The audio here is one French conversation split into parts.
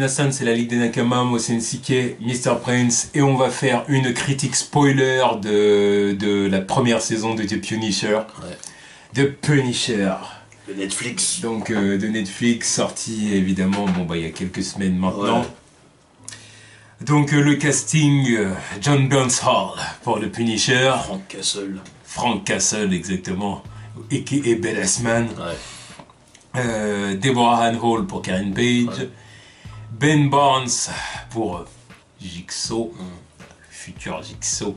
Minasan, c'est la Ligue des Nakama, moi c'est Nsike, Mr. Prince, et on va faire une critique spoiler de la première saison de The Punisher. Ouais. The Punisher. De Netflix. Donc de Netflix, sorti évidemment il y a quelques semaines maintenant. Ouais. Donc le casting, John Bernthal pour The Punisher. Frank Castle, exactement. Et Bell Asman. Ouais. Deborah Ann Hall pour Karen Page. Ouais. Ben Barnes pour Jigsaw. Futur Jigsaw. Ouais.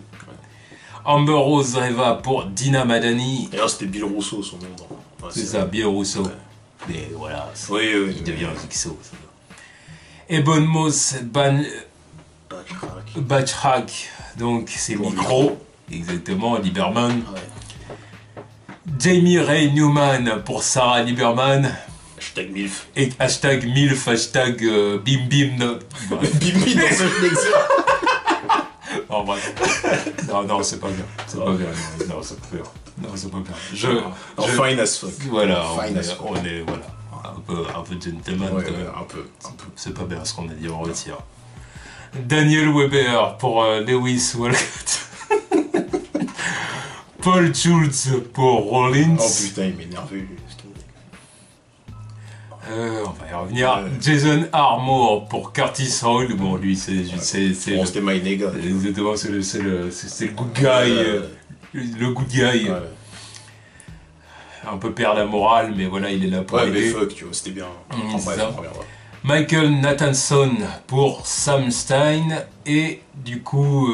Amber Rose Reva pour Dina Madani. Et là c'était Bill Russo son nom. Ouais, c'est ça, Bill Russo. Ouais. Mais voilà, il devient Jigsaw. Ebon Moss Bachrach, donc c'est Micro, exactement, Lieberman. Ouais. Jamie Ray Newman pour Sarah Lieberman. Hashtag MILF. Et hashtag MILF, hashtag Bim Bim. Bim Bim dans ce Netflix. Non, bref. Non, c'est pas bien. C'est pas bien. Non, c'est pas bien. Non, c'est pas bien. Fine as fuck. Voilà, on est voilà. Un peu gentleman ouais, quand même. Un peu. C'est pas bien ce qu'on a dit, on retire. Daniel Weber pour Lewis Walcott. Paul Schultz pour Rollins. Oh putain, il m'énerve. On va y revenir. Jason Armour pour Curtis Hall. Bon, lui, c'était my nigga. Exactement, c'est le good guy. Le good guy. Ouais. Un peu perd la morale, mais voilà, il est là pour aider. Mais fuck, tu vois, c'était bien. Michael Nathanson pour Sam Stein et du coup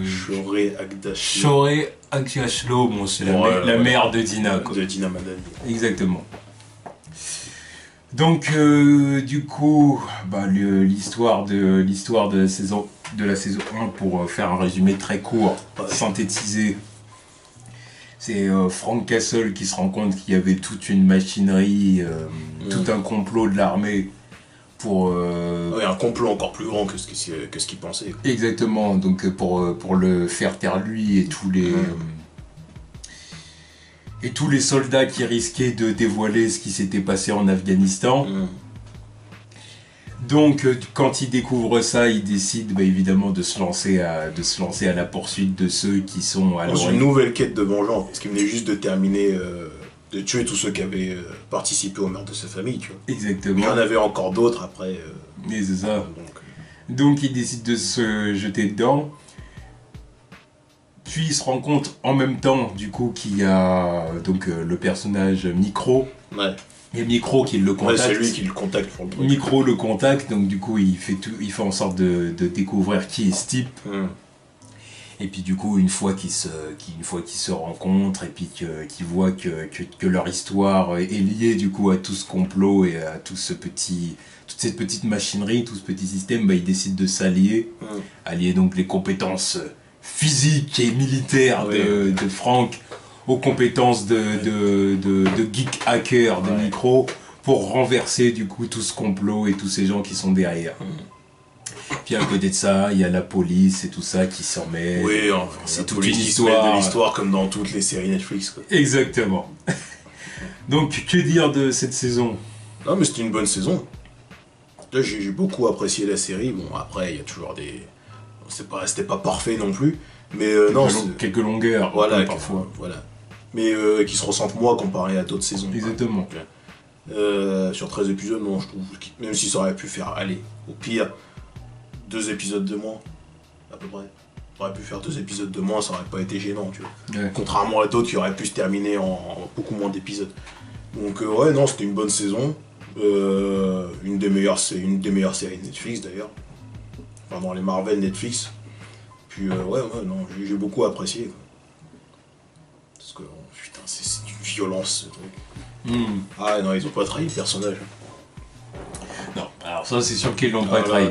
Shore Agashlo, bon, c'est la mère de Dina, quoi. De Dina Madani. Exactement. Donc du coup l'histoire de la saison 1, pour faire un résumé très court, synthétisé. C'est Frank Castle qui se rend compte qu'il y avait toute une machinerie, tout un complot de l'armée pour... un complot encore plus grand que ce qu'il pensait. Quoi. Exactement, donc pour le faire taire lui et tous les soldats qui risquaient de dévoiler ce qui s'était passé en Afghanistan. Donc quand il découvre ça, il décide évidemment de se lancer à la poursuite de ceux qui sont à l'origine. Une nouvelle quête de vengeance, parce qu'il venait juste de terminer, de tuer tous ceux qui avaient participé au meurtre de sa famille, tu vois. Exactement. Il y en avait encore d'autres après. Mais c'est ça. Donc il décide de se jeter dedans. Puis il se rend compte en même temps du coup qu'il y a le personnage Micro. Ouais. Et Micro qui le contacte. Ouais, c'est lui qui le contacte pour le truc. Micro le contacte, donc du coup il fait en sorte de découvrir qui est ce type. Et puis du coup une fois qu'ils se rencontrent et puis qu'ils voient que leur histoire est liée du coup à tout ce complot et à toute cette petite machinerie, tout ce petit système, ils décident de s'allier, allier donc les compétences physiques et militaires de Frank aux compétences de geek hacker de Micro pour renverser du coup tout ce complot et tous ces gens qui sont derrière. Puis à côté de ça, il y a la police et tout ça qui s'en met. Oui, c'est toute une histoire. De l'histoire comme dans toutes les séries Netflix. Quoi. Exactement. Donc que dire de cette saison? Non mais c'était une bonne saison. Là j'ai beaucoup apprécié la série. Bon après il y a toujours des... C'était pas parfait non plus. Mais quelques longueurs parfois. Voilà. Mais qui se ressentent moins comparé à d'autres saisons. Exactement. Sur 13 épisodes, non, je trouve, même si ça aurait pu faire, allez, au pire, 2 épisodes de moins, à peu près. Ça aurait pu faire 2 épisodes de moins, ça aurait pas été gênant, tu vois. Ouais. Contrairement à d'autres qui auraient pu se terminer en beaucoup moins d'épisodes. Donc non, c'était une bonne saison. Une des meilleures séries Netflix d'ailleurs. Enfin, dans les Marvel Netflix. Puis non, j'ai beaucoup apprécié. Quoi. Parce que, putain, c'est une violence, ce truc. Ah non, ils ont pas trahi le personnage. Non, alors ça c'est sûr qu'ils l'ont pas trahi.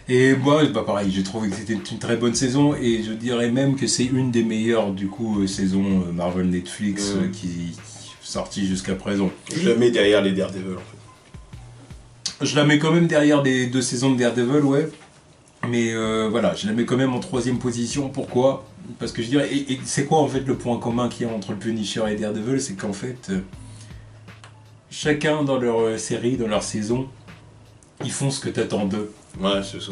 Et moi, pareil, j'ai trouvé que c'était une très bonne saison et je dirais même que c'est une des meilleures du coup saisons Marvel Netflix qui est sortie jusqu'à présent. Je la mets derrière les Daredevil en fait. Je la mets quand même derrière les 2 saisons de Daredevil, ouais. Mais voilà, je la mets quand même en 3e position. Pourquoi? Parce que je dirais, et c'est quoi en fait le point commun qu'il y a entre le Punisher et Daredevil? C'est qu'en fait, chacun dans leur série, dans leur saison, ils font ce que t'attends d'eux. Ouais, c'est ça.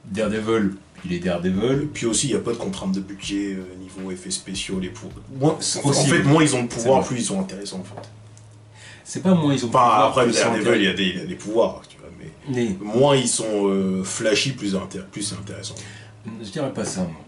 Daredevil, il est Daredevil. Et puis aussi, il n'y a pas de contrainte de budget niveau effets spéciaux, les pouvoirs. En Aussi, fait, moins ils ont de pouvoirs, plus ils sont intéressants en fait. C'est pas moins ils ont de Enfin, pouvoir. après, Daredevil, il y a des pouvoirs, tu vois, mais moins ils sont flashy, plus c'est intéressant. Je dirais pas ça, moi.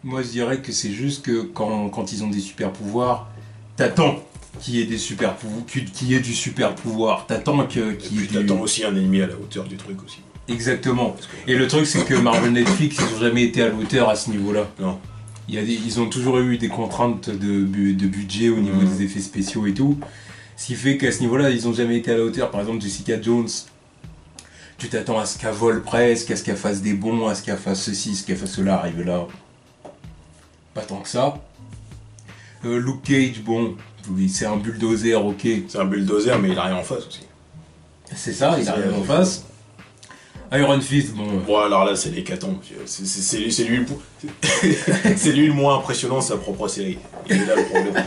Moi, je dirais que c'est juste que quand ils ont des super pouvoirs, t'attends qu'il y ait des super pouvoirs, qu'il y ait du super pouvoir. T'attends qu'il y ait puis t'attends aussi un ennemi à la hauteur du truc aussi. Exactement. Et le truc, c'est que Marvel Netflix, ils ont jamais été à l'auteur à ce niveau-là. Non. Ils ont toujours eu des contraintes de budget au niveau des effets spéciaux et tout. Ce qui fait qu'à ce niveau-là, ils ont jamais été à la hauteur. Par exemple, Jessica Jones, tu t'attends à ce qu'elle vole presque, à ce qu'elle fasse des bonds, à ce qu'elle fasse ceci, à ce qu'elle fasse cela. Arrive là, pas tant que ça. Luke Cage, bon, oui, c'est un bulldozer, ok. C'est un bulldozer, mais il a rien en face aussi. C'est ça, il a rien en face. Iron Fist, bon. Bon, alors là, c'est l'hécatombe. C'est lui le moins impressionnant de sa propre série. Il est là le problème.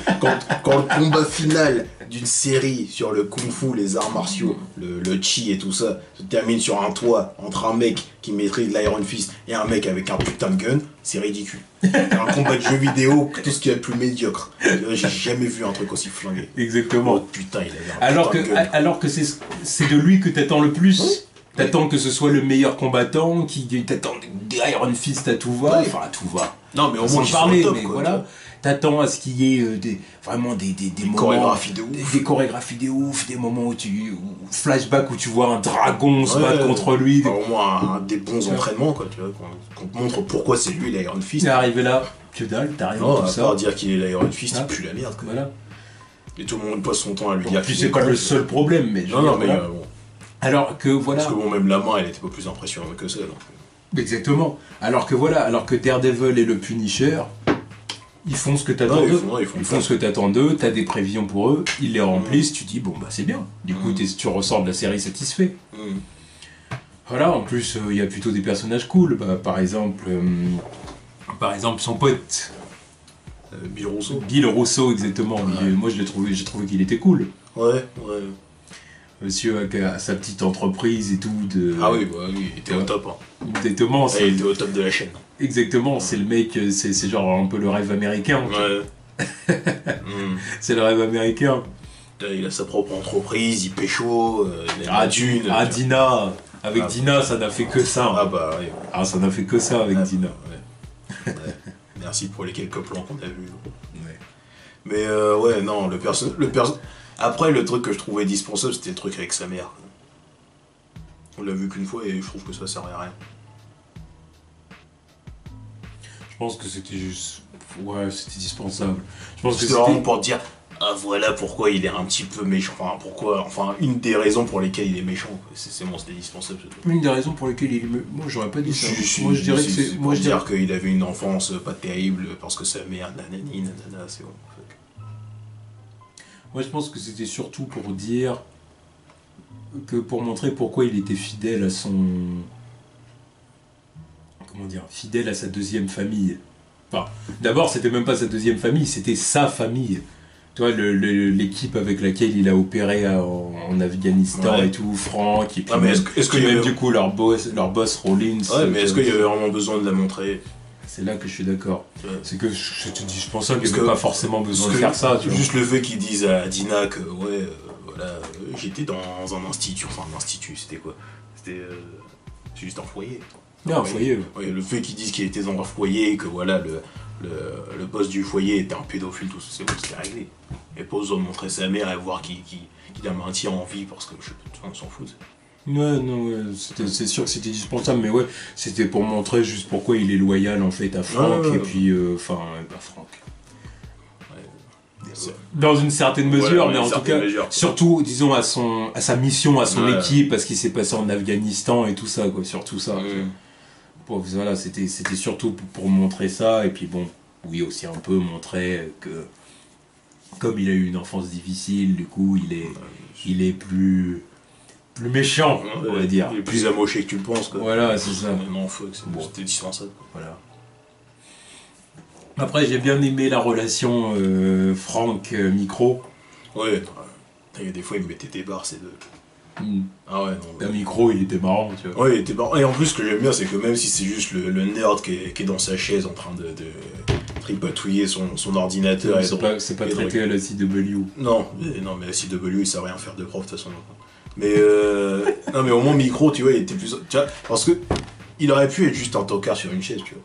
Quand le combat final d'une série sur le kung-fu, les arts martiaux, le chi et tout ça, se termine sur un toit entre un mec qui maîtrise l'Iron Fist et un mec avec un putain de gun, c'est ridicule. Un combat de jeu vidéo, tout ce qu'il y a de plus médiocre. J'ai jamais vu un truc aussi flingué. Exactement. Oh, putain, il avait un putain de gun. Alors que c'est de lui que t'attends le plus. Oui. T'attends que ce soit le meilleur combattant, t'attends des Iron Fist à tout va, enfin à tout va. Non, mais au moins, parler, mais quoi, voilà. T'attends à ce qu'il y ait vraiment des moments, chorégraphies de ouf. Des chorégraphies de ouf, des moments où flashback où tu vois un dragon se battre contre lui. Au moins des bons entraînements, quoi, tu vois, qu'on te montre pourquoi c'est lui l'Iron Fist. T'es arrivé là, que dalle, t'as rien tout ça. À part dire qu'il est l'Iron Fist, il pue la merde, quoi. Voilà. Et tout le monde passe son temps à lui dire. Puis c'est pas le seul problème, mais non, mais bon. Alors que voilà. Parce que bon, même la main, elle était pas plus impressionnante que ça. Donc. Exactement. Alors que voilà, alors que Daredevil et le Punisher, ils font ce que t'attends d'eux. Ils font ce que t'attends d'eux, t'as des prévisions pour eux, ils les remplissent, tu dis bon bah c'est bien. Du coup tu ressors de la série satisfait. Voilà, en plus il y a plutôt des personnages cool. Bah, par exemple son pote. Bill Russo. Bill Russo, exactement. Ouais. Moi j'ai trouvé qu'il était cool. Ouais. Monsieur avec sa petite entreprise et tout. Ah oui, il était au top. Hein. Exactement. Il était au top de la chaîne. Exactement, c'est le mec, c'est genre un peu le rêve américain. Ouais. C'est le rêve américain. Il a sa propre entreprise, il pécho, il a Dune. Ah, Dina. Avec Dina, ça n'a fait que ça. Ah bah oui. Ah, ça n'a fait que ça avec Dina. Ouais. Merci pour les quelques plans qu'on a vus. Ouais. Mais ouais, non, Après, le truc que je trouvais indispensable, c'était le truc avec sa mère. On l'a vu qu'une fois et je trouve que ça servait à rien. Je pense que c'était juste... Ouais, c'était dispensable. Je pense que c'était vraiment pour dire, ah voilà pourquoi il est un petit peu méchant. Enfin, une des raisons pour lesquelles il est méchant. C'est bon, c'était dispensable. Une des raisons pour lesquelles il est méchant. Moi, j'aurais pas dit ça. Moi, je dirais que c'est... Moi, je dirais qu'il avait une enfance pas terrible parce que sa mère, nanani, nanana, c'est bon. Moi, je pense que c'était surtout pour dire pour montrer pourquoi il était fidèle à son... Comment dire? Fidèle à sa deuxième famille. Enfin, d'abord, c'était même pas sa deuxième famille, c'était sa famille. Tu vois, l'équipe avec laquelle il a opéré en Afghanistan et tout, Franck, et puis mais est-ce que même du coup leur boss Rollins. Ouais, mais est-ce qu'il y avait vraiment besoin de la montrer? C'est là que je suis d'accord. Ouais. C'est que je te dis, je pense qu'il n'y avait pas forcément besoin de faire ça. Tu juste vois. Le fait qu'ils disent à Dina que j'étais dans un institut, c'était quoi? C'était juste un foyer. Un foyer. Ouais, le fait qu'ils disent qu'il était dans un foyer, que voilà, le boss du foyer était un pédophile, tout ça, c'est bon, c'était réglé. Et pas besoin de montrer sa mère et voir qu'il la maintient en vie parce que on s'en fout. C'est sûr que c'était dispensable, mais ouais, c'était pour montrer juste pourquoi il est loyal en fait à Franck, et puis, Franck. Dans une certaine mesure, mais en tout cas, surtout, disons, à sa mission, à son équipe, parce qu'il s'est passé en Afghanistan et tout ça, quoi, surtout ça. Voilà, c'était surtout pour montrer ça, et puis bon, oui, aussi un peu montrer que, comme il a eu une enfance difficile, du coup, il est plus méchant, on va dire. Il est plus amoché que tu le penses, quoi. Voilà, c'est ça. Non, c'était dispensable. Voilà. Après, j'ai bien aimé la relation Franck-Micro. Ouais, il y a des fois, il me mettait des barres, ces deux. Ah ouais, non. Un micro, il était marrant, tu vois. Ouais, il était marrant. Et en plus, ce que j'aime bien, c'est que même si c'est juste le nerd qui est dans sa chaise en train de tripatouiller son ordinateur. C'est pas traité à la CW. Non, mais la CW, il sait rien faire de prof, de toute façon. Mais, non, mais au moins, micro, tu vois, il était plus. Tu vois, parce que il aurait pu être juste un tocard sur une chaise, tu vois.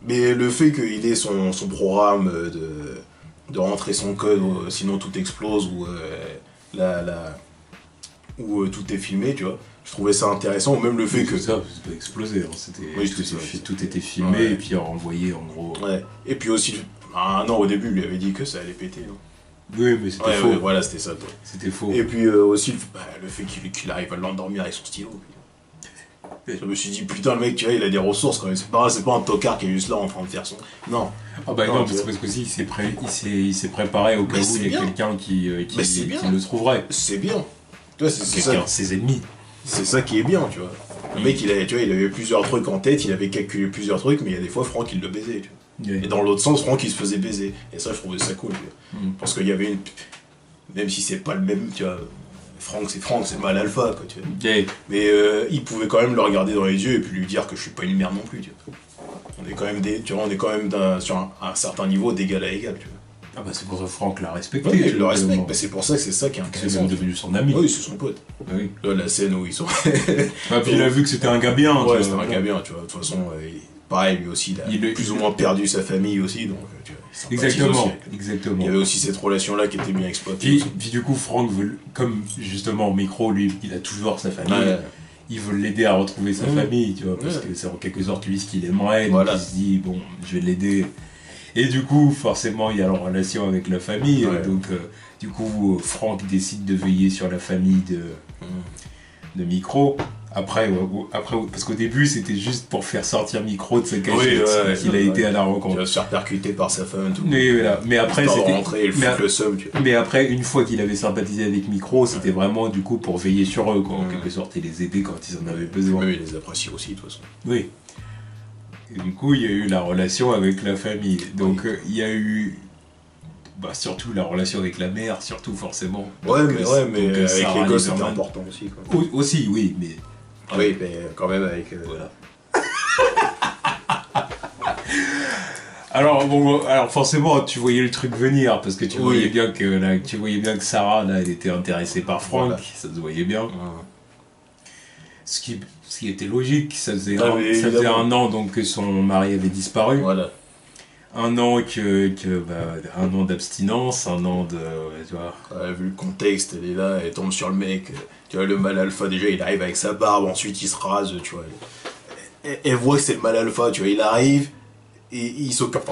Mais le fait qu'il ait son programme de rentrer son code, sinon tout explose, ou tout est filmé, tu vois. Je trouvais ça intéressant, ou même le fait que... Ça, c'est pas explosé, hein. Tout était filmé, ouais. Et puis renvoyé, en gros. Ouais, et puis aussi, non, au début, il lui avait dit que ça allait péter, non. Oui, mais c'était faux. Ouais, voilà, c'était ça, toi. C'était faux. Et puis aussi, le fait qu'il arrive à l'endormir avec son stylo. Je me suis dit, putain, le mec, tu vois, il a des ressources quand même. C'est pas un tocard qui est juste là en train de faire son... Non. Ah bah non, parce que si, il s'est préparé au cas où il y a quelqu'un qui le trouverait. C'est bien. Tu vois, c'est ça. Ses ennemis. C'est ça qui est bien, tu vois. Le mec, il avait plusieurs trucs en tête, il avait calculé plusieurs trucs, mais il y a des fois, Franck, il le baisait, tu vois. Et dans l'autre sens, Franck, il se faisait baiser. Et ça, je trouvais ça cool, tu vois. Parce qu'il y avait une... Même si c'est pas le même, tu vois... Franck, c'est mal alpha, quoi, tu vois. Mais il pouvait quand même le regarder dans les yeux et puis lui dire que je suis pas une merde non plus, tu vois. On est quand même sur un certain niveau d'égal à égal, tu vois. Ah bah c'est pour ça que Franck l'a respecté. Ouais, il le respecte, mais c'est pour ça que c'est ça qui est intéressant. C'est même devenu son ami. Oui, c'est son pote. Oui. Là, la scène où ils sont... Ah, puis il a vu que c'était un gars bien. Ouais, c'était un gars bien, tu vois. De toute façon, pareil, lui aussi, il a plus ou moins perdu sa famille aussi, donc tu vois. Exactement. Il y avait aussi cette relation-là qui était bien exploitée. Puis du coup, Franck veut, comme justement au micro, lui, il a toujours sa famille. Ouais. Il veut l'aider à retrouver sa famille, tu vois, parce que c'est en quelque sorte lui ce qu'il aimerait. Donc il se dit, bon, je vais l'aider. Et du coup, forcément, il y a la relation avec la famille. Donc, du coup, Franck décide de veiller sur la famille de Micro. Après, parce qu'au début, c'était juste pour faire sortir Micro de sa cachette qu'il a été à la rencontre. Il va se faire percuter par sa femme. Tout. Mais voilà. Mais après, mais après, une fois qu'il avait sympathisé avec Micro, c'était vraiment du coup pour veiller sur eux, quoi, en quelque sorte, et les aider quand ils en avaient besoin. Oui, il les apprécie aussi, de toute façon. Oui. Et du coup, il y a eu la relation avec la famille. Donc, il y a eu... Bah, surtout la relation avec la mère, surtout forcément. Ouais, mais avec les gosses, c'était important aussi. Quoi. Aussi, oui, mais... Oui, mais quand même avec... Voilà. Alors forcément, tu voyais le truc venir, parce que tu voyais bien que Sarah, là, elle était intéressée par Franck, ça se voyait bien. Ce qui était logique, ça faisait un an donc que son mari avait disparu. Voilà. Un an un an d'abstinence, un an de... Tu vois. Vu le contexte, elle est là, elle tombe sur le mec, tu vois, le mal alpha, déjà, il arrive avec sa barbe, ensuite il se rase, tu vois. Elle voit que c'est le mal alpha, tu vois, il arrive, et il s'occupe,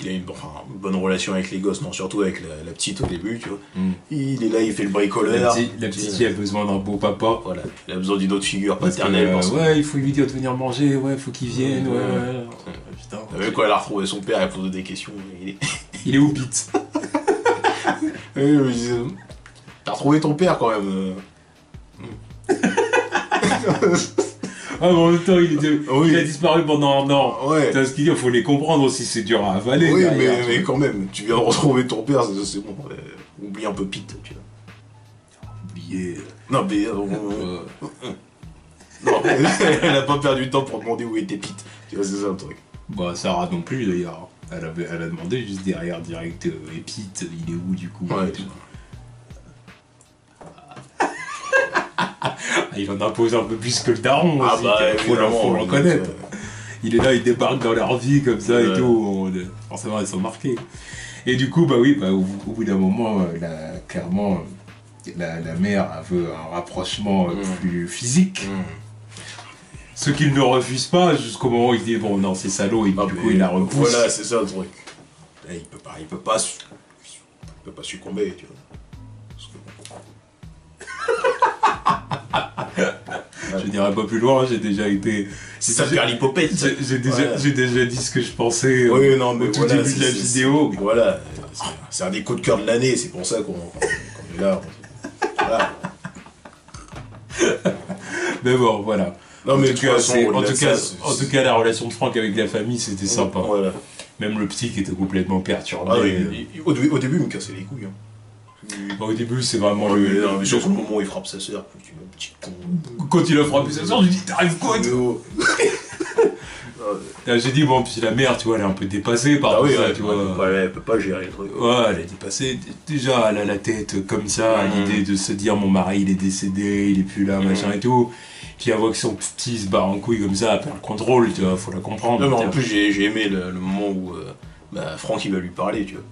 il a une bonne relation avec les gosses, non, surtout avec la petite au début, tu vois. Il est là, il fait le bricoleur. La petite qui a besoin d'un beau papa. Voilà, il a besoin d'une autre figure paternelle. Il faut lui dire de venir manger, il faut qu'il vienne, Putain. Même quand elle a retrouvé son père, elle pose des questions. Il est où, Pete? T'as retrouvé ton père quand même. Ah, mais en même temps, il a disparu pendant un an. Ouais. Ce qu'il dit, il faut les comprendre aussi, c'est dur à avaler. Oui, mais quand même, tu viens de retrouver ton père, c'est bon. Oublie un peu Pete, tu vois. Oublier. Non, mais. Non, elle a pas perdu de temps pour demander où était Pete. Tu vois, c'est ça le truc. Bah, Sarah non plus d'ailleurs. Elle a demandé juste derrière direct, et Pete, il est où du coup? Ouais, il en impose un peu plus que le daron aussi, faut le reconnaître. Il est là, il débarque dans leur vie comme ça et tout, forcément ils sont marqués. Et du coup, au bout d'un moment, clairement, la mère veut un rapprochement plus physique. Ce qu'il ne refuse pas jusqu'au moment où il dit bon non c'est salaud et du coup il la repousse. Voilà, c'est ça le truc. Et il peut pas succomber, tu vois. Je dirais pas plus loin, j'ai déjà été... C'est ça faire l'hypopète. J'ai déjà dit ce que je pensais au tout début de la vidéo. Voilà, c'est un des coups de cœur de l'année, c'est pour ça qu'on est là. Voilà. Mais bon, voilà. Non, mais en tout cas, la relation de Franck avec la famille, c'était sympa. Voilà. Même le petit qui était complètement perturbé. Ah, oui, au début, il me cassait les couilles. Hein. Au début, c'est vraiment mais surtout le moment où il frappe sa sœur, petit con. Quand il a frappé sa sœur, je lui dis t'arrives quoi J'ai dit bon, puis la mère, tu vois, elle est un peu dépassée par tout ça, tu vois. Elle peut pas gérer le truc. Ouais, elle est dépassée. Déjà, elle a la tête comme ça, à l'idée de se dire mon mari il est décédé, il est plus là, machin et tout. Puis elle voit que son petit se barre en couille comme ça, elle perd le contrôle, tu vois, faut la comprendre. Non, mais en plus, j'ai aimé le moment où Franck il va lui parler, tu vois.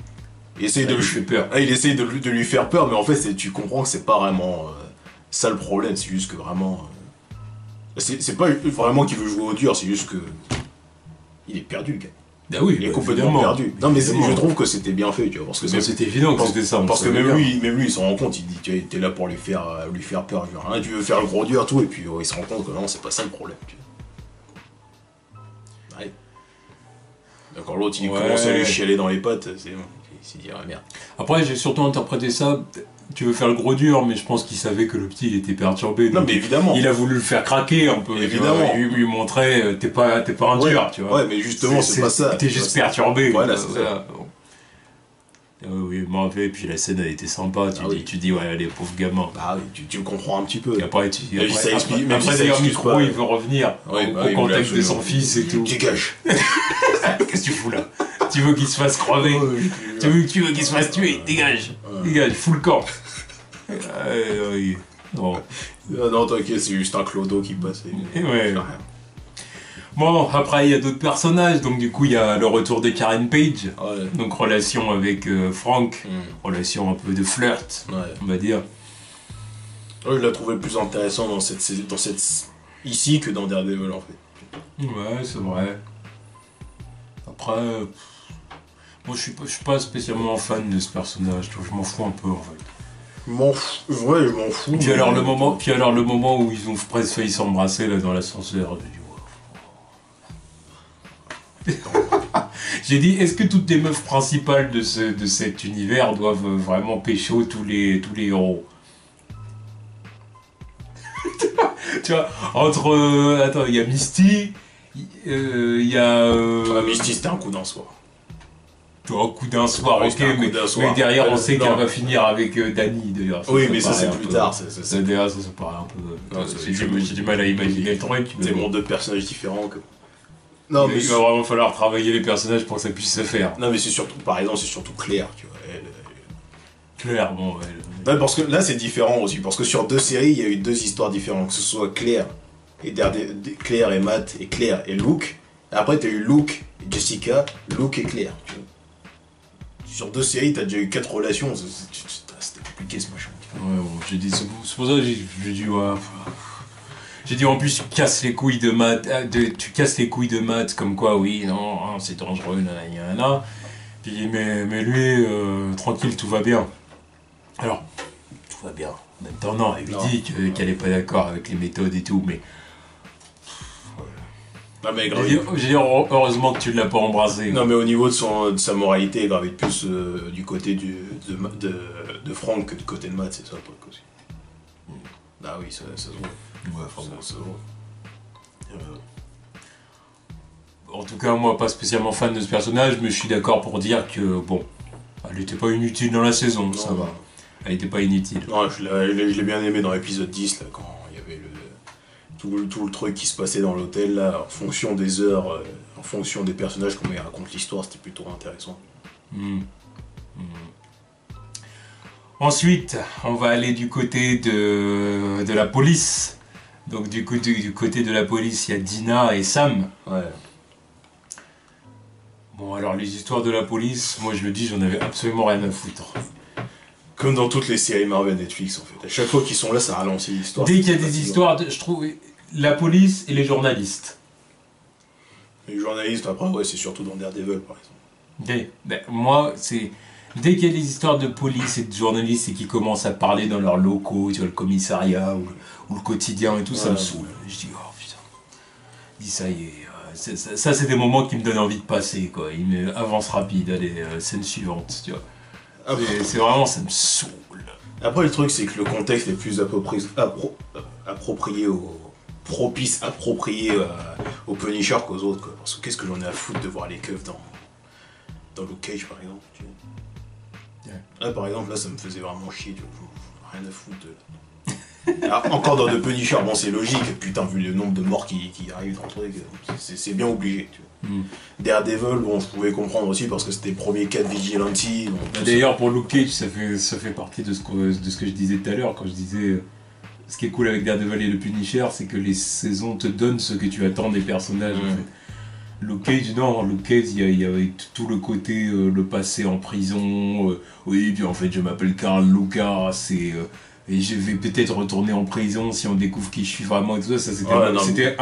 Il essaye de lui faire peur. Il essaye de lui faire peur, mais en fait, tu comprends que c'est pas vraiment ça le problème, c'est juste que vraiment. C'est pas vraiment qu'il veut jouer au dur, c'est juste que. Il est perdu, le gars. Ah oui, il est complètement perdu. Non, mais je trouve que c'était bien fait, tu vois. Parce que c'était évident que c'était ça. Parce que même lui, il s'en rend compte, il dit, tu es là pour lui faire peur. Genre, hein, tu veux faire le gros dur, tout, et puis il se rend compte que non, c'est pas ça le problème, tu vois. Ouais. Quand l'autre, il commence à lui chialer dans les pattes, c'est bon. Il s'est dit, ah merde. Après, j'ai surtout interprété ça. Tu veux faire le gros dur, mais je pense qu'il savait que le petit il était perturbé. Non, mais évidemment. Il a voulu le faire craquer un peu. Évidemment. Il lui montrait, t'es pas un dur, tu vois. Ouais, mais justement, c'est pas ça. T'es juste perturbé. Voilà, c'est ça. Oui, et puis la scène elle était sympa. Tu dis, ouais, allez, pauvre gamin. Ah oui, tu le comprends un petit peu. Et après, après d'ailleurs, micro, il veut revenir au contexte de son fils et tout. Dégage. Qu'est-ce que tu fous là? Tu veux qu'il se fasse crever? Tu veux qu'il se fasse tuer? Dégage. Dégage, fous le camp. Oui. Non, t'inquiète, c'est juste un clodo qui passe. Ouais. Bon, après, il y a d'autres personnages. Donc, du coup, il y a le retour de Karen Page. Ouais. Donc, relation avec Frank. Relation un peu de flirt, on va dire. Ouais, je l'ai trouvé plus intéressant dans cette ici que dans Daredevil, en fait. Ouais, c'est vrai. Après, moi, je suis pas spécialement fan de ce personnage. Je m'en fous un peu, en fait. Je m'en fous. Puis alors, le moment où ils ont presque failli s'embrasser là dans l'ascenseur, j'ai dit, est-ce que toutes les meufs principales de cet univers doivent vraiment pécho tous les héros? Tu vois, entre... attends, il y a Misty, il y a... Misty, c'était un coup d'un soir. Un coup d'un soir, ok, mais derrière, on sait qu'elle va finir avec Danny, d'ailleurs. Oui, mais ça, c'est plus tard. D'ailleurs, ça paraît un peu... J'ai du mal à imaginer le truc. C'est vraiment deux personnages différents. Non, mais il va vraiment falloir travailler les personnages pour que ça puisse se faire. Non, mais c'est surtout, par exemple, c'est surtout Claire, tu vois. Claire, bon, ouais. Parce que là, c'est différent aussi. Parce que sur deux séries, il y a eu deux histoires différentes. Que ce soit Claire et Matt, et Claire et Luke. Et après, t'as eu Luke et Jessica, Luke et Claire, tu vois. Sur deux séries, t'as déjà eu 4 relations. C'était compliqué, ce machin. Ouais, bon, j'ai dit, c'est pour ça que j'ai dit, ouais... J'ai dit en plus tu casses les couilles de Matt, comme quoi oui, non, c'est dangereux, nanana. Puis mais lui, tranquille, tout va bien. Alors, tout va bien. En même temps, non, elle lui dit qu'elle est pas d'accord avec les méthodes et tout, mais... Non, mais j'ai dit heureusement que tu l'as pas embrassé. Non, mais au niveau de sa moralité, il gravite plus du côté de Franck que du côté de Matt, c'est ça le truc aussi. Ah oui, ça se voit. Ouais, enfin bon, ça va. En tout cas, moi, pas spécialement fan de ce personnage, mais je suis d'accord pour dire que, bon, elle était pas inutile dans la saison, ça va. Elle était pas inutile. Non, je l'ai bien aimé dans l'épisode 10, là, quand il y avait tout le truc qui se passait dans l'hôtel, là, en fonction des heures, en fonction des personnages, comment ils racontent l'histoire, c'était plutôt intéressant. Ensuite, on va aller du côté de la police. Donc du côté de la police, il y a Dina et Sam. Ouais. Bon, alors les histoires de la police, moi je le dis, j'en avais absolument rien à foutre. Comme dans toutes les séries Marvel Netflix, en fait. À chaque fois qu'ils sont là, ça ralentit l'histoire. Dès qu'il y a des histoires, je trouve, la police et les journalistes. Les journalistes, après, ouais, c'est surtout dans Daredevil, par exemple. Moi, c'est... Dès qu'il y a des histoires de police et de journalistes et qui commencent à parler dans leurs locaux, tu vois, le commissariat ou le quotidien et tout, ça me saoule. Je dis, oh putain, dis ça y est. Ça, c'est des moments qui me donnent envie de passer, quoi. Il me avance rapide, allez, scène suivante, tu vois. C'est vraiment, ça me saoule. Après, le truc, c'est que le contexte est plus approprié au Punisher qu'aux autres, quoi. Parce que qu'est-ce que j'en ai à foutre de voir les keufs dans Luke Cage, par exemple, tu vois. Là, par exemple, là, ça me faisait vraiment chier, tu vois. Rien à foutre. Alors, encore dans The Punisher, bon, c'est logique, putain, vu le nombre de morts qui arrivent dans le truc, c'est bien obligé, tu vois. Daredevil, bon, je pouvais comprendre aussi parce que c'était le premier cas de vigilante. D'ailleurs, pour Luke Cage, ça fait partie de ce que je disais tout à l'heure, quand je disais... Ce qui est cool avec Daredevil et le Punisher, c'est que les saisons te donnent ce que tu attends des personnages, en fait. Luke Cage, non, Luke Cage, il y avait tout le côté, le passé en prison, oui, puis en fait, je m'appelle Carl Lucas, et je vais peut-être retourner en prison si on découvre qui je suis vraiment et tout ça.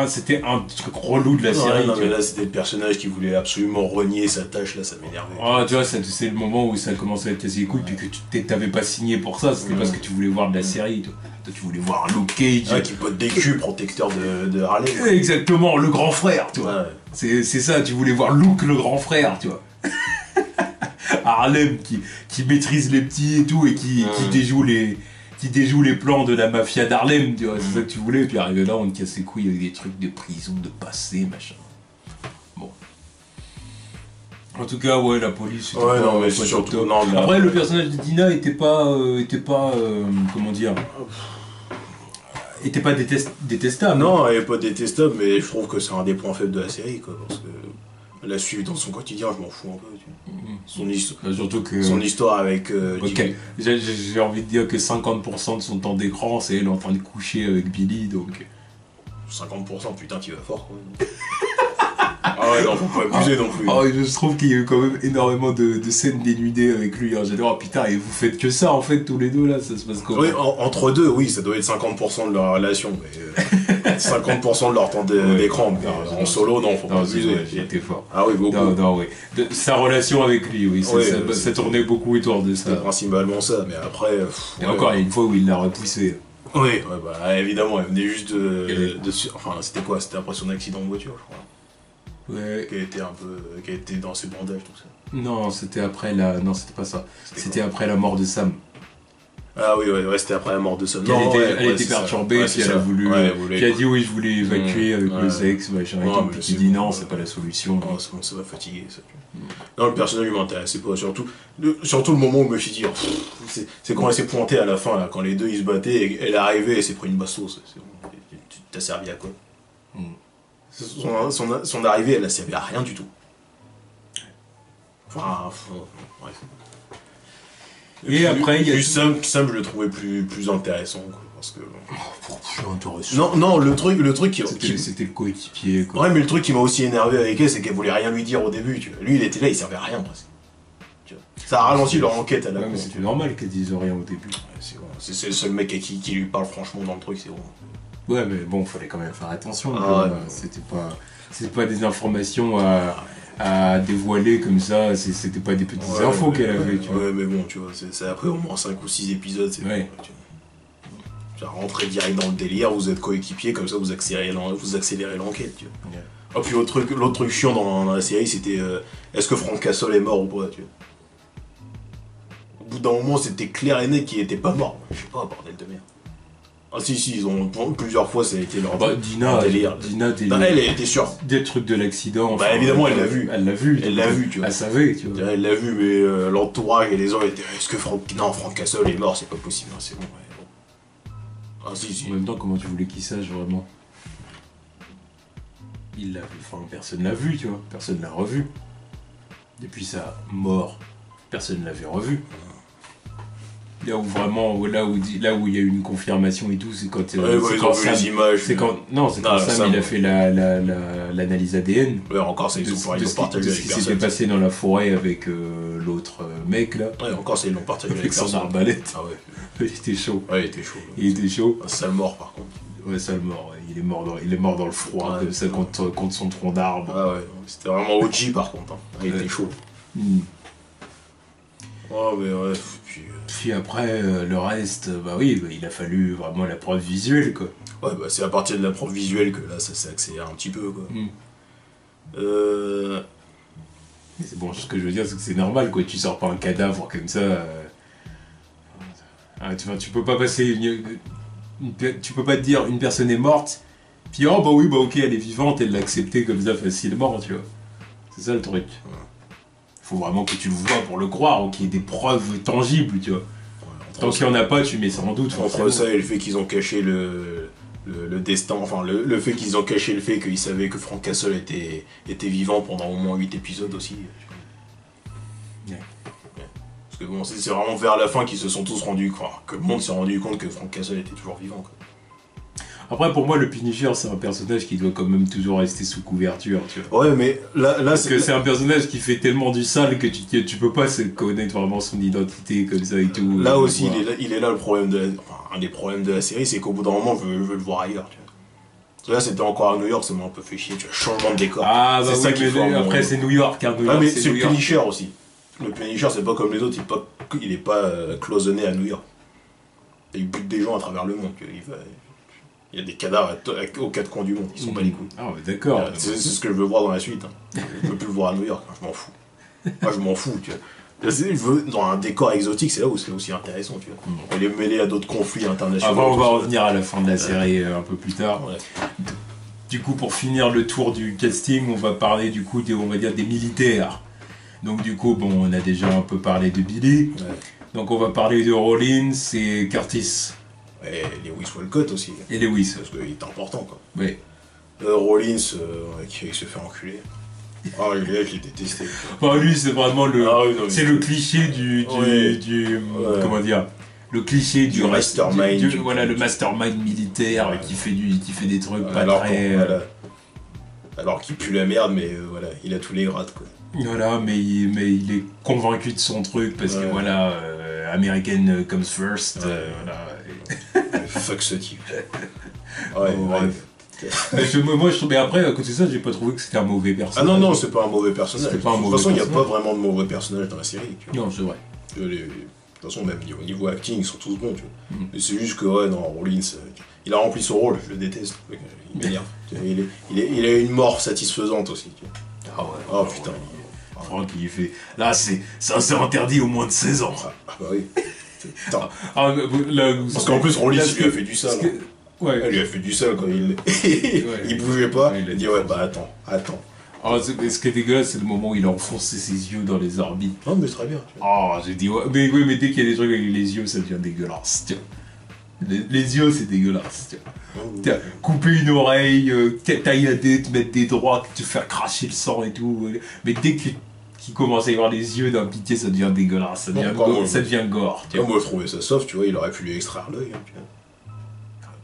C'était un truc relou de la série. Non, mais là, c'était le personnage qui voulait absolument renier sa tâche, là, ça m'énervait. Ah, tu vois, c'est le moment où ça commençait à être cassé les couilles, puis que tu t'avais pas signé pour ça, c'était parce que tu voulais voir de la série. Toi, tu voulais voir Luke Cage. Qui pote des culs, protecteur de Harley. Exactement, le grand frère, tu vois. C'est ça, tu voulais voir Luke, le grand frère, tu vois. Harlem qui maîtrise les petits et tout, et qui déjoue les plans de la mafia d'Harlem, tu vois, c'est ça que tu voulais, et puis arrivé là, on te casse les couilles avec des trucs de prison, de passé, machin. Bon. En tout cas, ouais, la police, c'était non, mais surtout, non, mais après, le personnage de Dina était pas comment dire, était pas détestable. Non, elle est pas détestable, mais je trouve que c'est un des points faibles de la série, quoi, parce que la suivre dans son quotidien, je m'en fous un peu, tu vois. Surtout que... Son histoire avec... J'ai envie de dire que 50% de son temps d'écran, c'est elle en train de coucher avec Billy, donc... 50%, putain, tu vas fort, quoi. Ah ouais, non, faut pas abuser non plus. Je trouve qu'il y a eu quand même énormément de scènes dénudées avec lui. J'adore, oh, putain, et vous faites que ça, en fait, tous les deux, là, ça se passe comment? Oui, entre deux, oui, ça doit être 50% de leur relation, mais 50% de leur temps d'écran. Mais en solo, non, faut pas abuser. J'étais fort. Ah oui, beaucoup. Non, oui. Sa relation avec lui, oui, ça tournait beaucoup autour de ça. C'était principalement ça, mais après... Et encore, il y a une fois où il l'a repoussé. Oui, bah, évidemment, elle venait juste Enfin, c'était quoi? C'était après son accident de voiture, je crois. Ouais. Qui a été dans ses bandages, tout ça. Non, c'était après la... Non, c'était pas ça. C'était après la mort de Sam. Ah oui, c'était après la mort de Sam. Elle était perturbée, puis elle a voulu... Puis elle a dit oui, je voulais évacuer avec le sexe, machin, et tout. Puis elle dit non, c'est pas la solution. Non, ça m'a fatigué, ça. Non, le personnage lui m'intéressait pas, surtout le moment où je me suis dit, c'est quand elle s'est pointée à la fin, là, quand les deux ils se battaient, et elle est arrivée et elle s'est pris une bastos. T'as servi à quoi? Son arrivée, elle a servi à rien du tout. Enfin, bref. Et après, il y a... Sam, je le trouvais plus intéressant, quoi, parce que... plus intéressant. Non, le truc qui... C'était le coéquipier, quoi. Ouais, mais le truc qui m'a aussi énervé avec elle, c'est qu'elle voulait rien lui dire au début, tu vois. Lui, il était là, il servait à rien, presque. Tu vois. Ça a ralenti leur enquête à la con. Mais c'était normal qu'elle dise rien au début. C'est le seul mec qui lui parle franchement dans le truc, c'est bon. Ouais, mais bon, fallait quand même faire attention. C'était pas des informations à dévoiler comme ça, c'était pas des petites infos qu'elle avait, tu vois. Ouais, mais bon, tu vois, c'est après au moins 5 ou 6 épisodes, c'est bon, tu vas rentrer direct dans le délire, vous êtes coéquipiers, comme ça vous accélérez l'enquête, tu vois. Ah, puis l'autre truc chiant dans la série, c'était est-ce que Frank Castle est mort ou pas, tu vois. Au bout d'un moment, c'était clair et net qu'il était pas mort. Je sais pas, bordel de merde. Ah si, ils ont plusieurs fois, ça a été leur délire. Dina, elle était sûre. Des trucs de l'accident. Bah évidemment, elle l'a vu. Elle l'a vu, tu vois. Elle savait, tu vois. Elle l'a vu, mais l'entourage et les gens étaient, est-ce que Frank Castle est mort, c'est pas possible, hein, c'est bon, ouais, bon. Ah si. En même temps, comment tu voulais qu'il sache vraiment? Il l'a vu, enfin, personne l'a vu, tu vois. Personne l'a revu. Depuis sa mort, personne l'avait revu. Là où vraiment, là où il y a eu une confirmation et tout, c'est quand ils ont vu les images. C'est quand Sam il a fait l'analyse ADN. Ouais, encore ça, ils ont partagé avec ce qui s'était passé dans la forêt avec l'autre mec là. Ouais, encore ça, ils l'ont partagé avec son arbalète. Ah ouais. Il était chaud. Ouais, il était chaud. Un sale mort par contre. Ouais, sale mort. Il est mort dans le froid, comme ça, contre son tronc d'arbre. Ah ouais, c'était vraiment OG par contre. Hein. Il était chaud. Oh, mais ouais. Puis après, le reste, bah oui, il a fallu vraiment la preuve visuelle, quoi. Ouais, bah c'est à partir de la preuve visuelle que là, ça s'est accéléré un petit peu, quoi. Mais c'est bon, ce que je veux dire, c'est que c'est normal, quoi. Tu sors pas un cadavre comme ça. Tu peux pas passer tu peux pas te dire une personne est morte, puis oh bah oui, bah ok, elle est vivante, elle l'a accepté comme ça facilement, tu vois. C'est ça le truc. faut vraiment que tu le vois pour le croire, ou qu'il y ait des preuves tangibles, tu vois. Tant qu'il n'y en a pas, tu mets ça en doute. Entre ça et le fait qu'ils ont caché le destin, enfin le fait qu'ils ont caché le fait qu'ils savaient que Frank Castle était vivant pendant au moins 8 épisodes aussi. Ouais. Parce que bon, c'est vraiment vers la fin qu'ils se sont tous rendus, que le monde s'est rendu compte que Frank Castle était toujours vivant, quoi. Après, pour moi, le Punisher, c'est un personnage qui doit quand même toujours rester sous couverture, tu vois. Ouais, mais là parce que c'est un personnage qui fait tellement du sale que tu peux pas se connaître vraiment son identité comme ça et tout. Là aussi, il est là le problème un des problèmes de la série, c'est qu'au bout d'un moment, je veux le voir ailleurs, tu vois. Là, c'était encore à New York, ça m'a un peu fait chier, tu vois. Changement de décor. Ah, bah oui, mais après, c'est New York, hein, New York. Ah, mais c'est le Punisher aussi. Le Punisher, c'est pas comme les autres, il est pas cloisonné à New York. Il bute des gens à travers le monde, tu vois. Il y a des cadavres aux quatre coins du monde, ils sont pas les couilles. Ah, mais d'accord. C'est ce que je veux voir dans la suite. Hein. Je veux plus le voir à New York, hein, je m'en fous. Moi, je m'en fous, tu vois. Je veux, dans un décor exotique, c'est là où c'est aussi intéressant, tu vois. On les mêler à d'autres conflits internationaux. Avant, on va revenir à la fin de la série un peu plus tard. Ouais. Du coup, pour finir le tour du casting, on va parler du coup on va dire des militaires. Donc du coup, bon, on a déjà un peu parlé de Billy. Ouais. Donc on va parler de Rollins et Curtis. Et Lewis Walcott aussi. Et Lewis. Parce qu'il est important, quoi. Oui. Rollins, qui se fait enculer. Ah, je l'ai détesté. Enfin, lui, c'est vraiment le... c'est le cliché du comment dire, le cliché du mastermind. Voilà, le mastermind militaire qui fait des trucs pas très... Alors qu'il pue la merde, mais voilà, il a tous les grades, quoi. Voilà, mais il est convaincu de son truc, parce que voilà, American comes first, voilà. Fuck ce type. Mais après, à côté de ça, j'ai pas trouvé que c'était un mauvais personnage. Ah non, c'est pas un mauvais personnage. De toute façon, il n'y a pas vraiment de mauvais personnages dans la série. Tu vois. Non, c'est vrai. De toute façon, même au niveau acting, ils sont tous bons. Tu vois. Mais c'est juste que, ouais, non, Rollins, il a rempli son rôle, je le déteste. Il m'énerve. Il a une mort satisfaisante aussi. Tu vois. Ah ouais. Oh putain. Franck, il fait. Là, ça c'est interdit au moins de 16 ans. Ah bah oui. Parce qu'en plus, Rollins, lui a fait du sale. Ouais. Elle lui a fait du sale quand il bougeait pas. Il a dit ouais bah attends. Alors, ce qui est dégueulasse, c'est le moment où il a enfoncé ses yeux dans les orbites. Non mais c'est très bien. Oh, j'ai dit ouais. Mais dès qu'il y a des trucs avec les yeux, ça devient dégueulasse. Tiens. Les yeux, c'est dégueulasse. Tiens. Couper une oreille, tailler la tête, mettre des droits, te faire cracher le sang et tout. Mais dès qu'il commence à y avoir les yeux d'un pitié, ça devient dégueulasse. Ça devient gore. Moi, je trouvais ça soft, tu vois, il aurait pu lui extraire l'œil.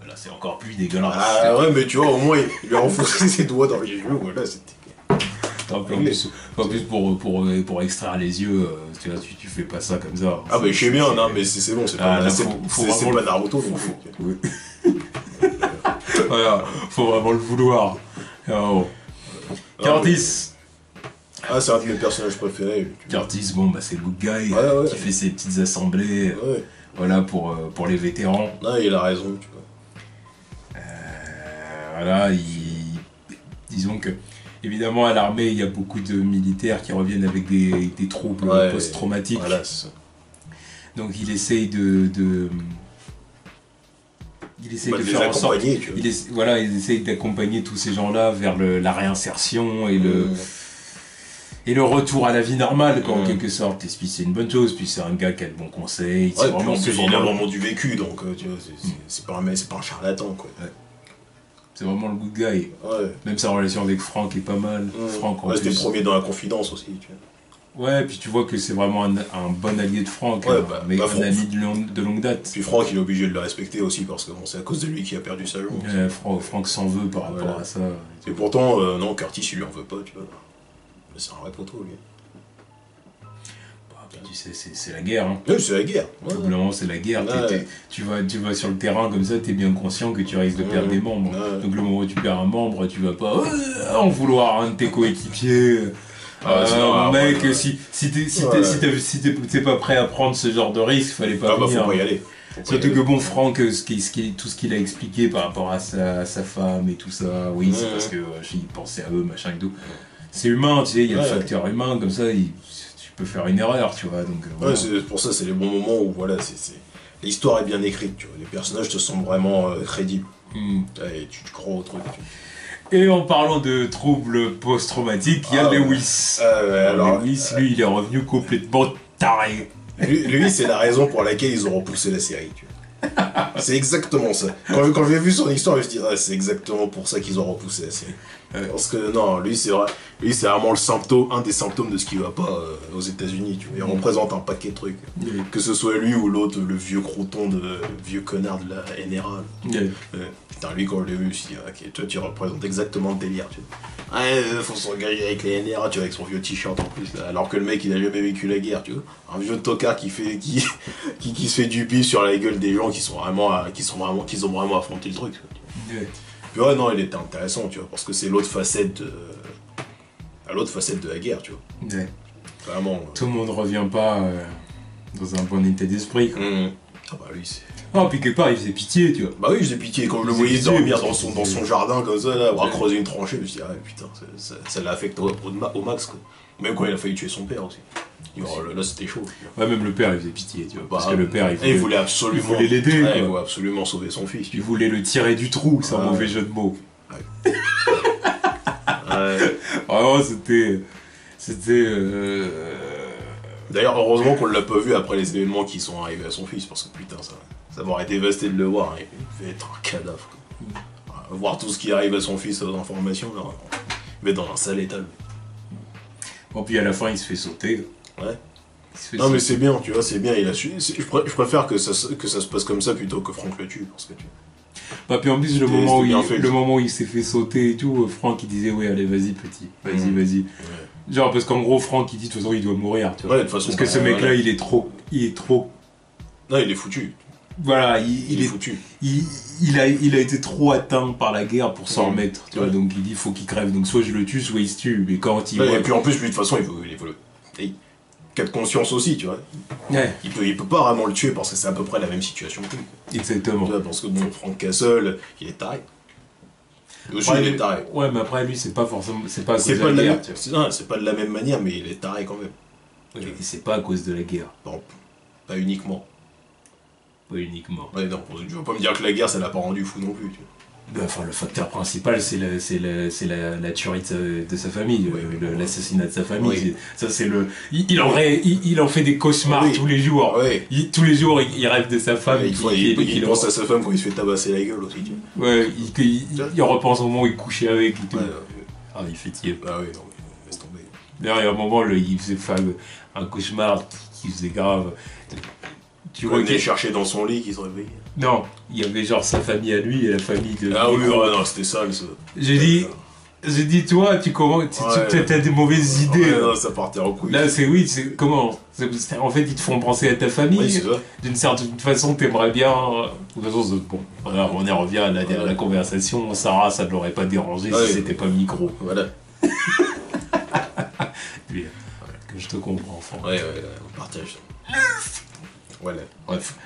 Là, c'est encore plus dégueulasse. Ah ouais, mais tu vois, au moins, il lui a enfoncé ses doigts dans les yeux, voilà, c'était... En plus, pour extraire les yeux, tu fais pas ça comme ça. Ah, mais je sais bien, non, mais c'est bon, c'est pas Naruto, donc. Voilà, faut vraiment le vouloir. Curtis. Ah, c'est un de mes personnages préférés. Curtis, bon, bah, c'est le good guy qui fait ses petites assemblées. Voilà, pour les vétérans. Non, il a raison, tu vois. Voilà, disons que, évidemment, à l'armée, il y a beaucoup de militaires qui reviennent avec des troubles post-traumatiques. Voilà, c'est ça. Donc, il essaye de faire en sorte... il essaye d'accompagner tous ces gens-là vers la réinsertion et le retour à la vie normale, quoi, en quelque sorte. Et puis c'est une bonne chose, puis c'est un gars qui a de bons conseils. Ouais, puis en plus, il a vraiment du vécu, donc tu vois, c'est pas un charlatan, quoi. Ouais. C'est vraiment le good guy. Ouais. Même sa relation avec Frank est pas mal. Frank, c'était le premier dans la confidence aussi, tu vois. Ouais, puis tu vois que c'est vraiment un bon allié de Frank, mais un ami de longue date. Puis Frank, il est obligé de le respecter aussi, parce que bon, c'est à cause de lui qu'il a perdu sa jambe. Frank s'en veut par rapport à ça. Et pourtant, non, Curtis, il lui en veut pas, tu vois. Mais c'est un vrai poteau, lui. Tu sais, c'est la guerre. Hein. Oui, c'est la guerre. Au bout d'un moment, c'est la guerre. Tu vas sur le terrain comme ça, t'es bien conscient que tu risques de perdre des membres. Donc le moment où tu perds un membre, tu vas pas en vouloir un de tes coéquipiers. Mec, si t'es pas prêt à prendre ce genre de risque, fallait pas venir. Faut pas y aller. Surtout que bon, Frank, tout ce qu'il a expliqué par rapport à sa femme et tout ça, oui, c'est parce que il pensait à eux, machin et tout. C'est humain, tu sais, il y a le facteur humain, comme ça, tu peux faire une erreur, tu vois. Donc, voilà. C'est pour ça, c'est les bons moments où voilà, l'histoire est bien écrite, tu vois. Les personnages te semblent vraiment crédibles. Et tu crois au truc. Et en parlant de troubles post-traumatiques, il y a Lewis. Alors, Lewis, lui, il est revenu complètement taré. Lui, c'est la raison pour laquelle ils ont repoussé la série. Tu vois. C'est exactement ça. Quand j'ai vu son histoire, je me suis dit, c'est exactement pour ça qu'ils ont repoussé la série. Parce que non, lui, c'est vraiment un des symptômes de ce qui va pas aux États-Unis. Tu vois. Il représente un paquet de trucs. Que ce soit lui ou l'autre, le vieux crouton, vieux connard de la NRA. Putain, lui, quand je l'ai vu, je me suis dit, ok, toi, tu représentes exactement le délire. Tu vois. Ouais, faut s'engager avec les NRA, tu vois, avec son vieux t-shirt en plus. Là. Alors que le mec, il a jamais vécu la guerre, tu vois. Un vieux tocard qui se fait du pif sur la gueule des gens qui ont vraiment affronté le truc. Tu vois. Puis ouais, non, il était intéressant, tu vois, parce que c'est l'autre facette de la guerre, tu vois. Ouais. Vraiment. Tout le monde revient pas dans un bon état d'esprit, quoi. Ah bah lui, c'est... Ah, puis quelque part, il faisait pitié, tu vois. Bah oui, je faisais pitié. Quand je le voyais dormir dans son jardin, comme ça, là, avoir creusé une tranchée, je me suis dit, ah putain, ça l'a affecté au max, quoi. Même quand il a failli tuer son père aussi. Là, c'était chaud. Ouais, même le père, il faisait pitié, tu vois. Parce que le père, il voulait absolument... Il voulait l'aider, ouais, il voulait absolument sauver son fils. Il voulait le tirer du trou, c'est un mauvais jeu de mots. Ouais. Vraiment, c'était... D'ailleurs, heureusement qu'on l'a pas vu après les événements qui sont arrivés à son fils, parce que putain, ça m'aurait dévasté de le voir. Il devait être un cadavre, quoi. Voir tout ce qui arrive à son fils aux informations, là, il va être dans un sale état. Bon, puis à la fin, il se fait sauter. Ouais. Non, mais c'est bien, tu vois, c'est bien. Il a su... Je préfère que ça se passe comme ça plutôt que Franck le tue, parce que tu... Bah, puis en plus, le moment où il s'est fait sauter et tout, Franck il disait, ouais, allez, vas-y, petit, vas-y. Ouais. Genre, parce qu'en gros, Franck il dit, de toute façon, il doit mourir, tu vois. Ouais, de toute façon, parce que ce mec-là, il est trop. Non, il est foutu. Voilà, il est foutu. Il a été trop atteint par la guerre pour s'en remettre, tu vois. Donc il dit, faut qu'il crève. Donc soit je le tue, soit il se tue. Mais quand il. Ouais, et puis en plus, lui, de toute façon, il faut le. Cas de conscience aussi, tu vois. Ouais. Il peut pas vraiment le tuer parce que c'est à peu près la même situation que lui. Exactement. Tu vois, parce que bon, Frank Castle, il est taré. Aussi, il est taré. Ouais, mais après, lui, c'est pas forcément. C'est pas à cause de la guerre. Non, c'est pas de la même manière, mais il est taré quand même. Ouais, et c'est pas à cause de la guerre. Non, pas uniquement. Pas uniquement. Ouais, non, tu vas pas me dire que la guerre, ça l'a pas rendu fou non plus, tu vois. Enfin, le facteur principal, c'est la tuerie de sa famille, l'assassinat de sa famille. Oui. Ça, c'est le. Il en fait des cauchemars tous les jours. Oui. Tous les jours, il rêve de sa femme. Il pense à sa femme quand il se fait tabasser la gueule aussi. Tu vois. Ouais, il repense au moment où il couchait avec et tout. Ah, il fait tirer. Ah oui, non, mais laisse tomber. D'ailleurs, il y a un moment, il faisait un cauchemar qui faisait grave. Tu vois qu'il est cherché dans son lit, qu'il se réveille. Non, il y avait genre sa famille à lui et la famille de... Ah oui, non, c'était sale ça. J'ai dit toi, tu as des mauvaises idées. Ouais, non, ça partait en couille. Là, c'est comment en fait, ils te font penser à ta famille. Oui, c'est ça. D'une certaine façon, t'aimerais bien... De toute façon, bon, voilà, on y revient à la conversation. Sarah, ça ne l'aurait pas dérangé si c'était pas micro. Voilà. Bien. Que je te comprends, enfant. Ouais, on partage. Voilà. Bref.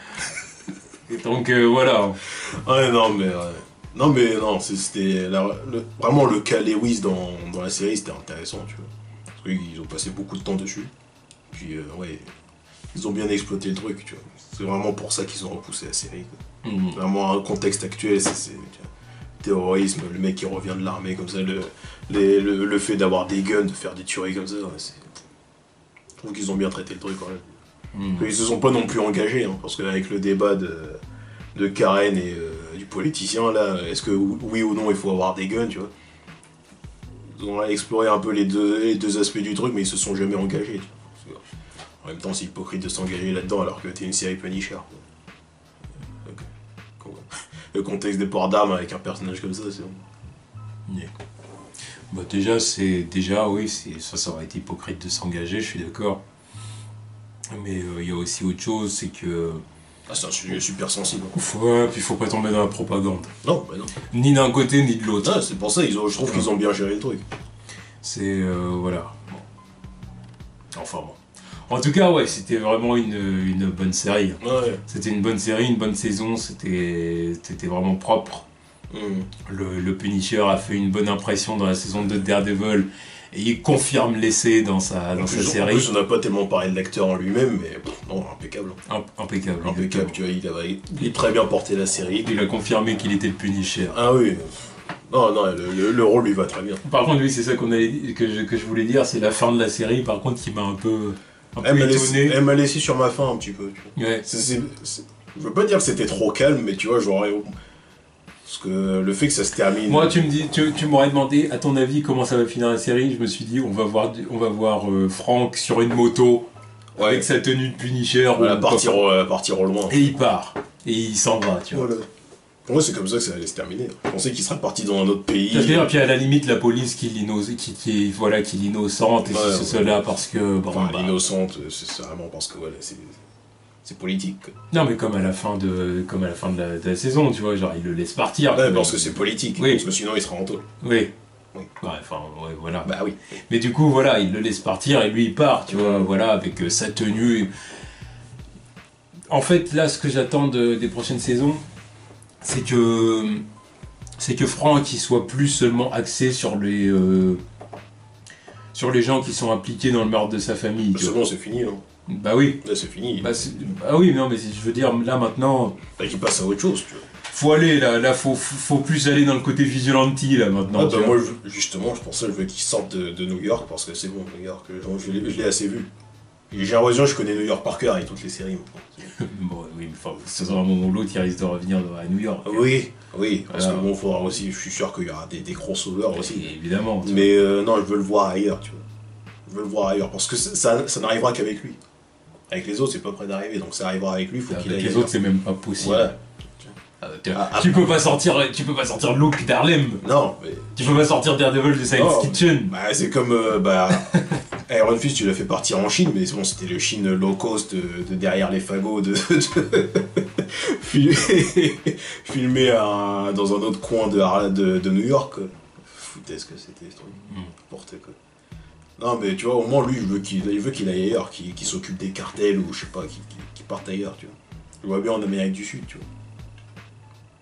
Donc voilà. Ouais, non, mais c'était vraiment le cas Lewis dans la série, c'était intéressant, tu vois. Parce qu'ils ont passé beaucoup de temps dessus. Puis, ouais, ils ont bien exploité le truc, tu vois. C'est vraiment pour ça qu'ils ont repoussé la série, quoi. Vraiment, un contexte actuel, c'est terrorisme, le mec qui revient de l'armée, comme ça, le fait d'avoir des guns, de faire des tueries comme ça, je trouve qu'ils ont bien traité le truc, quand même. Ils se sont pas non plus engagés, hein, parce qu'avec le débat de Karen et du politicien, là, est-ce que oui ou non il faut avoir des guns, tu vois. Ils ont exploré un peu les deux aspects du truc, mais ils se sont jamais engagés, tu vois. En même temps, c'est hypocrite de s'engager là-dedans alors que t'es une série Punisher. Le contexte des ports d'armes avec un personnage comme ça, c'est bon. Yeah. Bah oui, ça aurait été hypocrite de s'engager, je suis d'accord. Mais il y a aussi autre chose, c'est que... Ah, c'est un sujet super sensible. Ouais, puis il faut pas tomber dans la propagande. Non, bah non. Ni d'un côté, ni de l'autre. Ah, c'est pour ça, je trouve qu'ils ont bien géré le truc. C'est... voilà. Bon. Enfin bon. En tout cas, ouais, c'était vraiment une bonne série. Ouais. C'était une bonne série, une bonne saison, c'était vraiment propre. Le Punisher a fait une bonne impression dans la saison 2 de Daredevil. Et il confirme l'essai dans sa série. En plus, on n'a pas tellement parlé de l'acteur en lui-même, mais non, impeccable. Impeccable. Impeccable, tu vois, il a très bien porté la série. Il a confirmé qu'il était le Punisher. Ah oui. Non, le rôle lui va très bien. Par contre, oui, c'est ça que je voulais dire, c'est la fin de la série, par contre, qui m'a un peu étonné. Elle m'a laissé sur ma faim un petit peu. Tu vois. Ouais. Je veux pas dire que c'était trop calme, mais tu vois, j'aurais... Parce que le fait que ça se termine... Moi, tu m'aurais demandé, à ton avis, comment ça va finir la série. Je me suis dit, on va voir Frank sur une moto, avec sa tenue de Punisher. Voilà, partir au loin. Et il part. Et il s'en va, tu vois. Voilà. Pour moi, c'est comme ça que ça allait se terminer. Je pensais qu'il serait parti dans un autre pays. C'est-à-dire, puis à la limite, la police qui l'innocente, et c'est cela parce que... L'innocente, c'est vraiment parce que, voilà, c'est politique. Non, mais comme à la fin de la saison, tu vois, genre, il le laisse partir. Ouais, parce que c'est politique. Oui. Parce que sinon, il sera en taule. Oui. Oui. Ouais, enfin, ouais, voilà. Bah oui. Mais du coup, voilà, il le laisse partir et lui, il part, tu vois, voilà, avec sa tenue. En fait, là, ce que j'attends des prochaines saisons, c'est que Franck il soit plus seulement axé sur les gens qui sont impliqués dans le meurtre de sa famille. C'est bon, c'est fini, non? Bah oui. Là, c'est fini. Ah oui, non, mais je veux dire, là maintenant. Bah, qu'il passe à autre chose, tu vois. Faut aller là, faut plus aller dans le côté vigilante là maintenant. Ah, bah, moi, justement, je pensais, je veux qu'il sorte de New York parce que c'est bon, New York, je l'ai assez vu. J'ai l'impression que je connais New York par cœur avec toutes les séries maintenant. Bon, oui, enfin, ce sera un moment ou l'autre, il risque de revenir à New York. Oui, parce que bon, il faudra aussi, je suis sûr qu'il y aura des crossovers aussi. Et évidemment. Mais non, je veux le voir ailleurs, tu vois. Je veux le voir ailleurs parce que ça n'arrivera qu'avec lui. Avec les autres, c'est pas près d'arriver, donc ça arrivera avec lui, il faut qu'il aille. Avec les autres, c'est même pas possible. Voilà. Tu peux pas sortir Luke d'Harlem. Non, mais... Tu peux pas sortir Daredevil de Science Kitchen. Bah, c'est comme Iron Fist, tu l'as fait partir en Chine, mais bon, c'était le Chine low cost de derrière les fagots filmé dans un autre coin de New York. Foutez ce que c'était ce truc. N'importe quoi. Non, mais tu vois, au moins lui, il veut qu'il aille ailleurs, qu'il s'occupe des cartels ou je sais pas, qu'il parte ailleurs, tu vois. Je vois bien en Amérique du Sud, tu vois.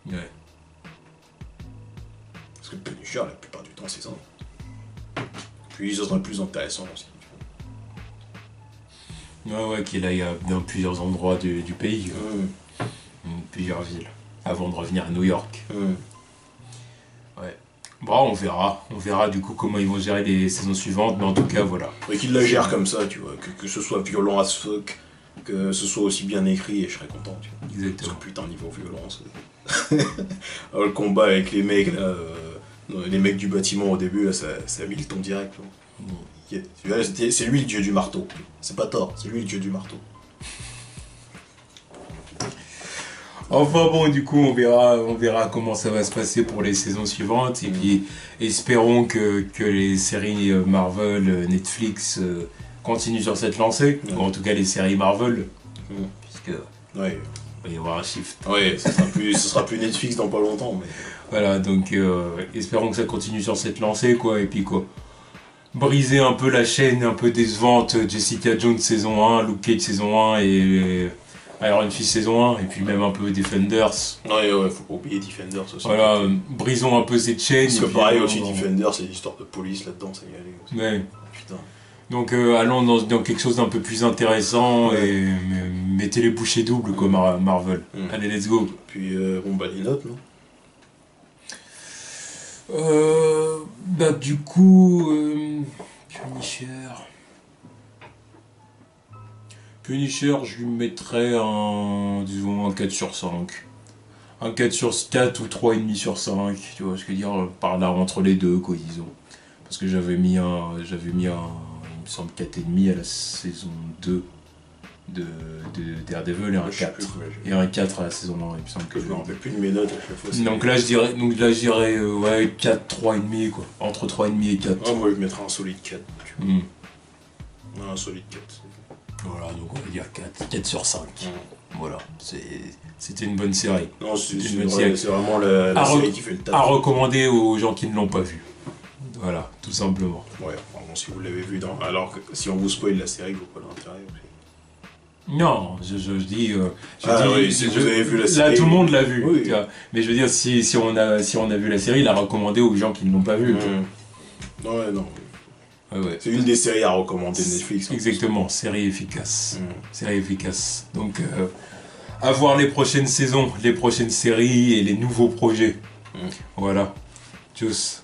Ouais. Parce que Punisher, la plupart du temps, c'est ça. Puis ça sera plus intéressant aussi. Ouais, qu'il aille dans plusieurs endroits du pays, plusieurs villes, avant de revenir à New York. Ouais. Bon, on verra du coup comment ils vont gérer les saisons suivantes, mais en tout cas, voilà. Et qu'ils la gèrent comme ça, tu vois, que ce soit violent as fuck, que ce soit aussi bien écrit, et je serais content, tu vois. Exactement. Parce que putain, niveau violence. Le combat avec les mecs, là, les mecs du bâtiment au début, là, ça a mis le ton direct. C'est lui le dieu du marteau. C'est pas Thor, c'est lui le dieu du marteau. Enfin bon, du coup, on verra comment ça va se passer pour les saisons suivantes. Et puis, espérons que les séries Marvel, Netflix continuent sur cette lancée. Ou en tout cas, les séries Marvel. Puisque il va y avoir un shift. Oui, ce sera plus Netflix dans pas longtemps. Mais... Voilà, donc espérons que ça continue sur cette lancée, quoi. Et puis, quoi. Briser un peu la chaîne un peu décevante. Jessica Jones saison 1, Luke Cage saison 1 et... Iron Fist saison 1, et puis même un peu Defenders. Ouais, faut pas oublier Defenders aussi. Voilà, brisons un peu cette chaîne. Parce que pareil aussi, Defenders, c'est l'histoire de police là-dedans, ça y allait aussi. Ouais. Putain. Donc allons dans quelque chose d'un peu plus intéressant et mettez les bouchées doubles comme Marvel. Allez, let's go. Puis les notes, non? Du coup, Punisher, je lui mettrais disons un 4 sur 5. Un 4 sur 4 ou 3,5 sur 5, tu vois ce que je veux dire, par là, entre les deux, quoi, disons. Parce que j'avais mis un, il me semble, 4,5 à la saison 2 de Daredevil et un 4. Et un 4 à la saison 1, il me semble que je me rappelle plus de mes notes à chaque fois. Donc là, je dirais 4, 3,5, quoi. Entre 3,5 et 4. Ah, moi, je mettrais un solide 4. Un solide 4. Voilà, donc on va dire 4 sur 5. Voilà, c'était une bonne série. Non, c'est vraiment la série qui fait le taf. À recommander aux gens qui ne l'ont pas vu. Voilà, tout simplement. Ouais, vraiment, si vous l'avez vu, alors que si on vous spoil la série, vous n'avez pas l'intérêt aussi. Non, je dis... si vous avez vu la série... Là, tout le monde l'a vu. Oui. Tu vois. Mais je veux dire, si on a vu la série, la recommander aux gens qui ne l'ont pas vu. Ouais, non. Ouais. C'est une des séries à recommander de Netflix. Exactement, série efficace. Série efficace. Donc, à voir les prochaines saisons, les prochaines séries et les nouveaux projets. Voilà. Tchuss.